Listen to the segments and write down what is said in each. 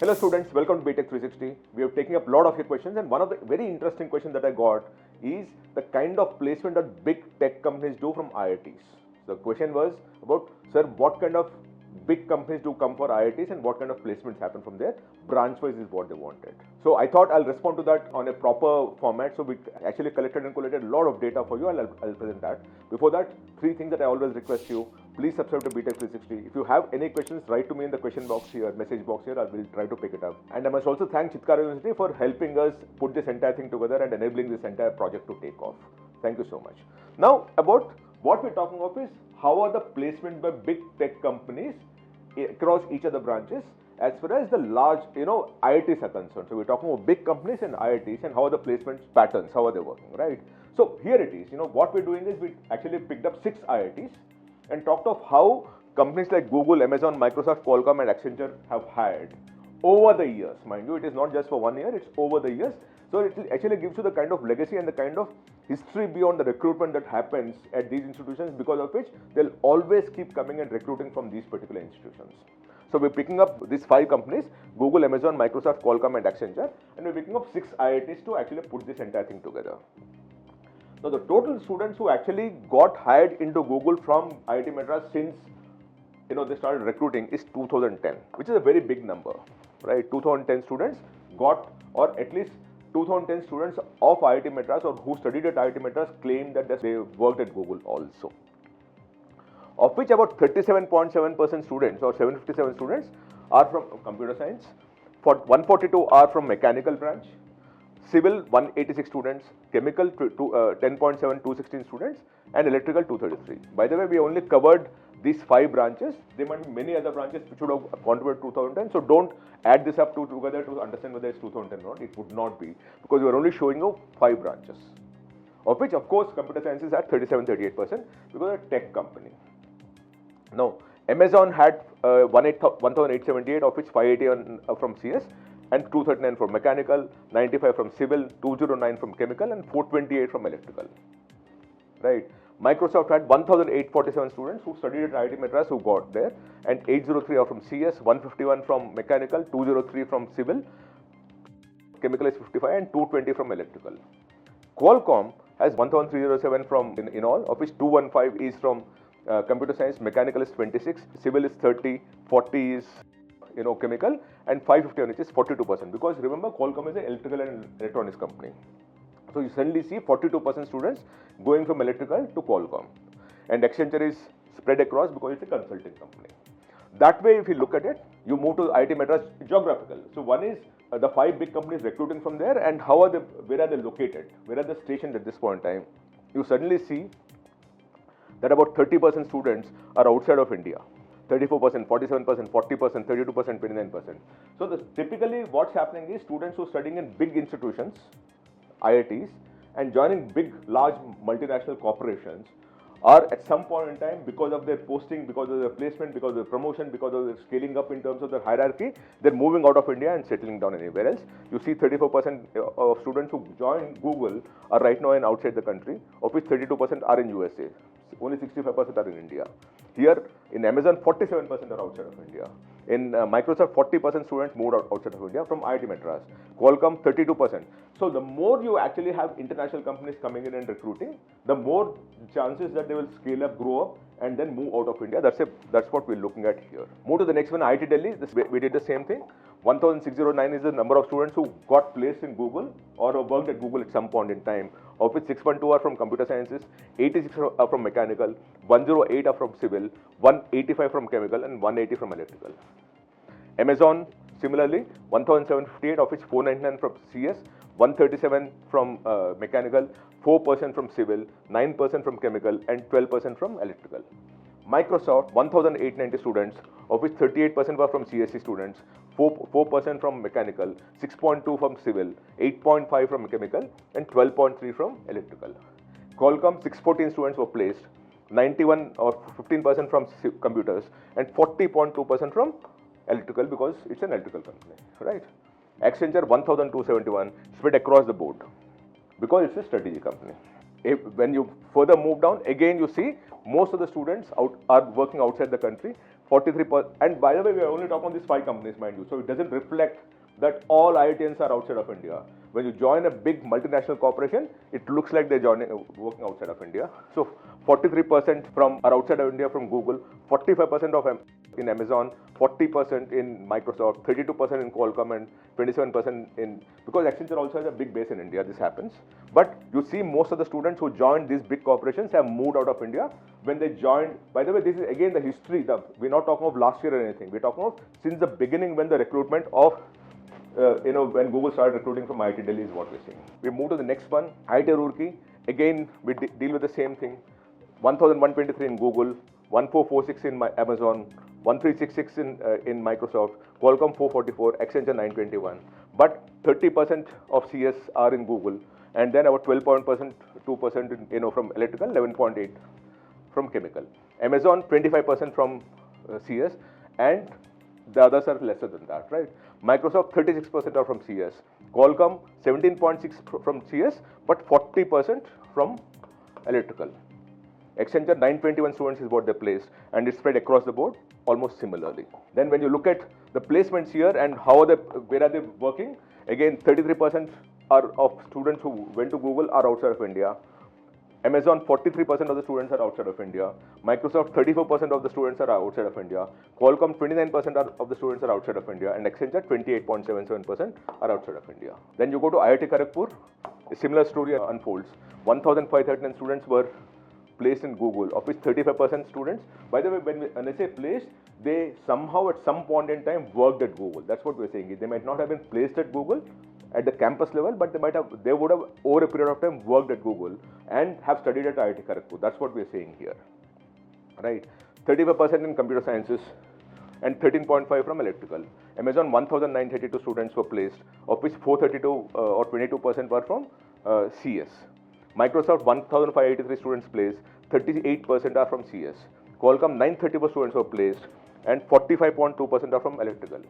Hello students, welcome to Btech360. We are taking up a lot of your questions, and one of the very interesting questions that I got is the kind of placement that big tech companies do from IITs. So the question was about, sir, what kind of big companies do come for IITs and what kind of placements happen from there? Branchwise is what they wanted. So I thought I'll respond to that on a proper format. So we actually collected and collated a lot of data for you, and I'll present that. Before that, three things that I always request you. Please subscribe to Btech360. If you have any questions, write to me in the question box here, message box here. I will try to pick it up. And I must also thank Chitkara University for helping us put this entire thing together and enabling this entire project to take off. Thank you so much. Now, about what we're talking of is how are the placements by big tech companies across each of the branches as far as the large, IITs are concerned. So we're talking about big companies and IITs and how are the placement patterns, how are they working, right? So here it is. What we're doing is we actually picked up 6 IITs and talked of how companies like Google, Amazon, Microsoft, Qualcomm and Accenture have hired over the years. Mind you, it is not just for 1 year, it's over the years. So it actually gives you the kind of legacy and the kind of history beyond the recruitment that happens at these institutions, because of which they'll always keep coming and recruiting from these particular institutions. So we're picking up these 5 companies, Google, Amazon, Microsoft, Qualcomm and Accenture, and we're picking up 6 IITs to actually put this entire thing together. Now the total students who actually got hired into Google from IIT Madras since they started recruiting is 2010, which is a very big number, right? 2010 students got, or at least 2010 students of IIT Madras or who studied at IIT Madras claim that they worked at Google also. Of which about 37.7% students or 757 students are from computer science, 142 are from mechanical branch, civil 186 students, chemical 10.7 216 students, and electrical 233. By the way, we only covered these 5 branches. There might be many other branches which would have contributed 2010. So don't add this up together to understand whether it's 2010 or not. It would not be, because we are only showing you 5 branches, of which of course computer science is at 37-38% because it's a tech company. Now Amazon had 1,878, of which 580 from CS and 239 from mechanical, 95 from civil, 209 from chemical, and 428 from electrical. Right. Microsoft had 1,847 students who studied at IIT Madras who got there, and 803 are from CS, 151 from mechanical, 203 from civil, chemical is 55, and 220 from electrical. Qualcomm has 1,307 from in all, of which 215 is from computer science, mechanical is 26, civil is 30, 40 is chemical, and 551, which is 42%. Because remember, Qualcomm is an electrical and electronics company. So you suddenly see 42% students going from electrical to Qualcomm. And Accenture is spread across because it's a consulting company. That way, if you look at it, you move to IIT Madras geographical. So one is the 5 big companies recruiting from there, and where are they located? Where are they stationed at this point in time? You suddenly see that about 30% students are outside of India. 34%, 47%, 40%, 32%, 29%. So typically what's happening is students who are studying in big institutions, IITs, and joining big, large multinational corporations are at some point in time, because of their posting, because of their placement, because of their promotion, because of their scaling up in terms of their hierarchy, they're moving out of India and settling down anywhere else. You see 34% of students who join Google are right now outside the country, of which 32% are in USA. Only 65% are in India. Here in Amazon, 47% are outside of India. In Microsoft, 40% students moved outside of India from IIT Madras. Qualcomm, 32%. So the more you actually have international companies coming in and recruiting, the more chances that they will scale up, grow up, and then move out of India. That's what we're looking at here. Move to the next one, IIT Delhi. We did the same thing. 1,609 is the number of students who got placed in Google or worked at Google at some point in time, of which 612 are from computer sciences, 86 are from mechanical, 108 are from civil, 185 from chemical, and 180 from electrical. Amazon, similarly, 1,758, of which 499 from CS, 137 from mechanical, 4% from civil, 9% from chemical, and 12% from electrical. Microsoft, 1,890 students, of which 38% were from CSE students, 4% from mechanical, 6.2 from civil, 8.5 from chemical, and 12.3 from electrical. Qualcomm, 614 students were placed, 91 or 15% from computers, and 40.2% from electrical, because it's an electrical company, right? Accenture, 1,271, spread across the board because it's a strategy company. When you further move down, again you see most of the students are working outside the country. 43%. And by the way, we are only talking on these 5 companies, mind you. So it doesn't reflect that all IITians are outside of India. When you join a big multinational corporation, it looks like they're working outside of India. So 43% are outside of India from Google, 45% in Amazon, 40% in Microsoft, 32% in Qualcomm, and 27% in, because Accenture also has a big base in India, this happens. But you see most of the students who joined these big corporations have moved out of India when they joined. By the way, this is again the history. We're not talking of last year or anything. We're talking of since the beginning when the recruitment of when Google started recruiting from IIT Delhi is what we're seeing. We move to the next one, IIT Roorkee. Again, we deal with the same thing. 1,123 in Google, 1,446 in Amazon, 1,366 in Microsoft, Qualcomm 444, Accenture 921. But 30% of CS are in Google, and then about 12.2% from electrical, 11.8 from chemical. Amazon 25% from CS, and the others are lesser than that, right? Microsoft 36% are from CS, Qualcomm 17.6 from CS, but 40% from electrical. Accenture 921 students is what they placed, and it's spread across the board almost similarly. Then when you look at the placements here and where are they working, again 33% are of students who went to Google are outside of India. Amazon 43% of the students are outside of India. Microsoft 34% of the students are outside of India. Qualcomm 29% of the students are outside of India, and Accenture 28.77% are outside of India. Then you go to IIT Kharagpur, a similar story unfolds. 1,539 students were placed in Google, of which 35% students. By the way, when I say placed, they somehow at some point in time worked at Google. That's what we're saying. They might not have been placed at Google at the campus level, but they would have over a period of time worked at Google and have studied at IIT Kharagpur. That's what we're saying here, right? 35% in computer sciences and 13.5 from electrical. Amazon 1,932 students were placed, of which 432 or 22% were from CS. Microsoft 1,583 students placed, 38% are from CS. Qualcomm 934 students were placed, and 45.2% are from electrical.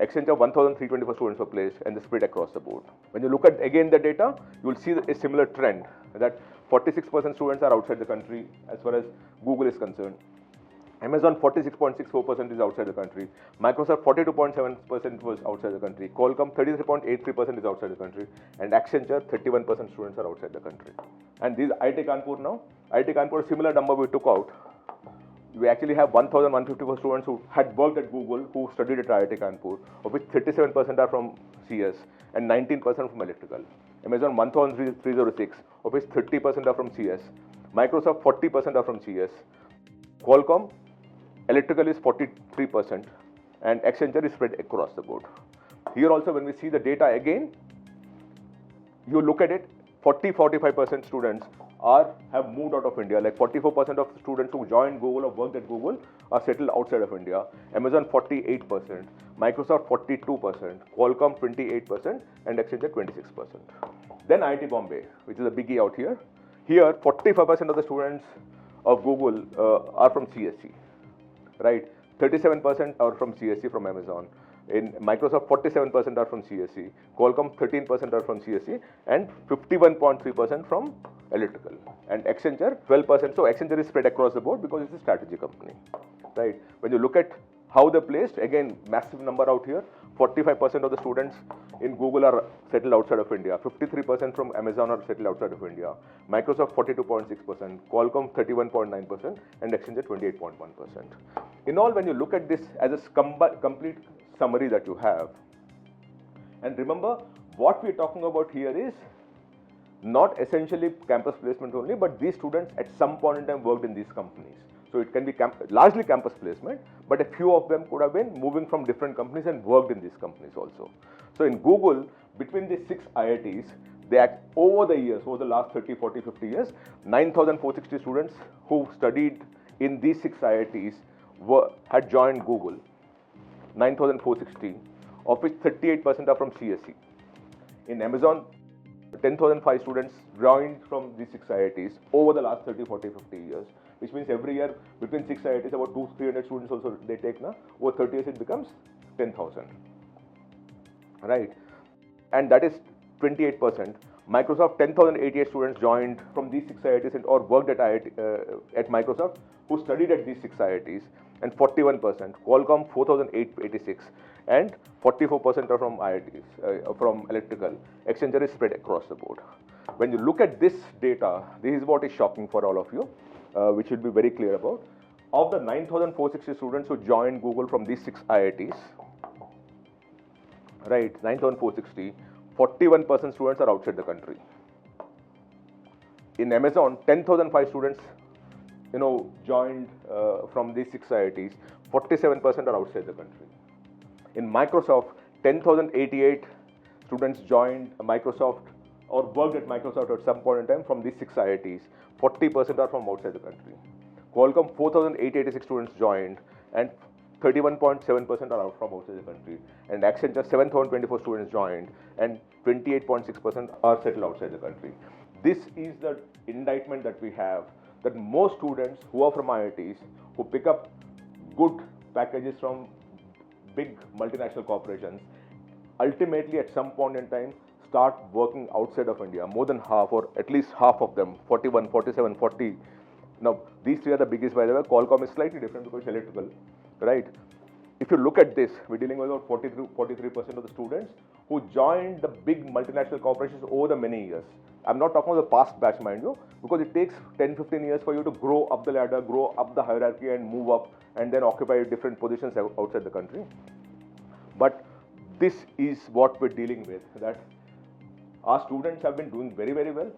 Accenture 1,324 students were placed, and they spread across the board. When you look at again the data, you will see a similar trend that 46% students are outside the country as far as Google is concerned. Amazon 46.64% is outside the country. Microsoft 42.7% was outside the country. Qualcomm 33.83% is outside the country, and Accenture 31% students are outside the country. And these IIT Kanpur now. IIT Kanpur, similar number we took out. We actually have 1,154 students who had worked at Google who studied at IIT Kanpur, of which 37% are from CS and 19% from electrical. Amazon 1,306, of which 30% are from CS. Microsoft 40% are from CS. Qualcomm, electrical is 43%, and Accenture is spread across the board. Here also, when we see the data again, you look at it, 40-45% students have moved out of India. Like 44% of students who joined Google or worked at Google are settled outside of India. Amazon 48%, Microsoft 42%, Qualcomm 28%, and Accenture 26%. Then IIT Bombay, which is a biggie out here. Here, 45% of the students of Google are from CSC, right? 37% are from CSC from Amazon. In Microsoft, 47% are from CSC. Qualcomm, 13% are from CSC, and 51.3% from electrical. And Accenture, 12%. So Accenture is spread across the board because it's a strategy company, right? When you look at how they're placed, again, massive number out here. 45% of the students in Google are settled outside of India. 53% from Amazon are settled outside of India. Microsoft 42.6%, Qualcomm 31.9%, and Accenture 28.1%. In all, when you look at this as a complete summary that you have, and remember, what we're talking about here is not essentially campus placement only, but these students at some point in time worked in these companies. So it can be largely campus placement, but a few of them could have been moving from different companies and worked in these companies also. So in Google, between these 6 IITs, over the years, over the last 30, 40, 50 years, 9,460 students who studied in these 6 IITs had joined Google. 9,460, of which 38% are from CSC. In Amazon, 10,005 students joined from these 6 IITs over the last 30, 40, 50 years, which means every year between 6 IITs, about 200-300 students also they take now. Over 30 years, it becomes 10,000, right? And that is 28%. Microsoft, 10,088 students joined from these 6 IITs or worked at Microsoft who studied at these 6 IITs, and 41%. Qualcomm 4,886 and 44% are from IITs, from electrical. Accenture is spread across the board. When you look at this data, this is what is shocking for all of you, which should be very clear about. Of the 9,460 students who joined Google from these 6 IITs, right, 9,460, 41% students are outside the country. In Amazon, 10,005 students, joined from these 6 IITs, 47% are outside the country. In Microsoft, 10,088 students joined Microsoft or worked at Microsoft at some point in time from these 6 IITs, 40% are from outside the country. Qualcomm, 4,886 students joined and 31.7% are out from outside the country. And Accenture, 7,024 students joined and 28.6% are settled outside the country. This is the indictment that we have, that most students who are from IITs, who pick up good packages from big multinational corporations, ultimately at some point in time start working outside of India. More than half, or at least half of them, 41, 47, 40. Now, these 3 are the biggest, by the way. Qualcomm is slightly different because it's electrical, right? If you look at this, we're dealing with about 43% of the students who joined the big multinational corporations over the many years. I'm not talking about the past batch, mind you, because it takes 10-15 years for you to grow up the ladder, grow up the hierarchy and move up and then occupy different positions outside the country. But this is what we're dealing with, that our students have been doing very, very well.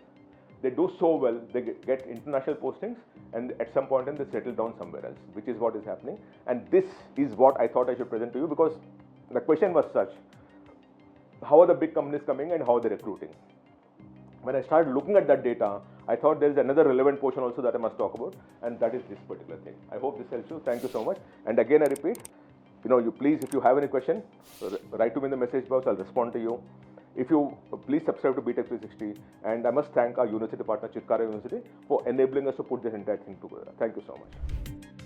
They do so well, they get international postings, and at some point in time they settle down somewhere else, which is what is happening. And this is what I thought I should present to you, because the question was such: how are the big companies coming and how are they recruiting? When I started looking at that data, I thought there is another relevant portion also that I must talk about, and that is this particular thing. I hope this helps you. Thank you so much. And again, I repeat, you please, if you have any question, write to me in the message box. I'll respond to you. If you please subscribe to Btech360, and I must thank our university partner, Chitkara University, for enabling us to put this entire thing together. Thank you so much.